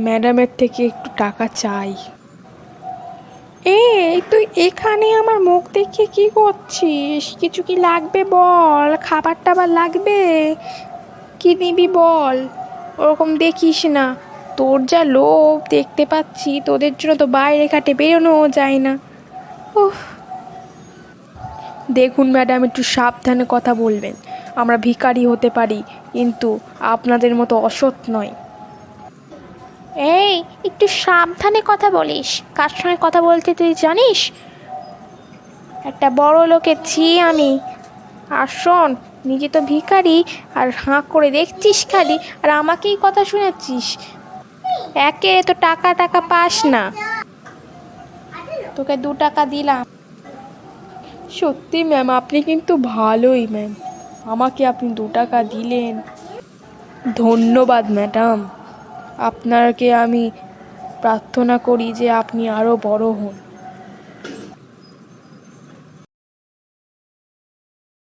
ম্যাডামের থেকে একটু টাকা চাই। এই তুই এখানে আমার মুখ দেখে কি করছিস? কিছু কি লাগবে বল, খাবার টাবার লাগবে? কি নিবি বল? ওরকম দেখিস না, তোর যা লোভ দেখতে পাচ্ছি, তোদের জন্য তো বাইরে ঘাটে বেরোনোও যায় না। উফ। দেখুন ম্যাডাম, একটু সাবধানে কথা বলবেন। আমরা ভিখারি হতে পারি, কিন্তু আপনাদের মতো অসৎ নয়। এই, একটু সাবধানে কথা বলিস। কার সঙ্গে কথা বলতে তুই জানিস? একটা বড় লোকের ছি আমি। আর শোন, নিজে তো ভিখারি, আর হাঁ করে দেখছিস খালি, আর আমাকেই কথা শোনাচ্ছিস। একে তো টাকা টাকা পাস না, তোকে 2 টাকা দিলাম। সত্যি ম্যাম, আপনি কিন্তু ভালোই ম্যাম, আমাকে আপনি 2 টাকা দিলেন। ধন্যবাদ ম্যাডাম। আপনাকে আমি প্রার্থনা করি যে আপনি আরও বড় হন।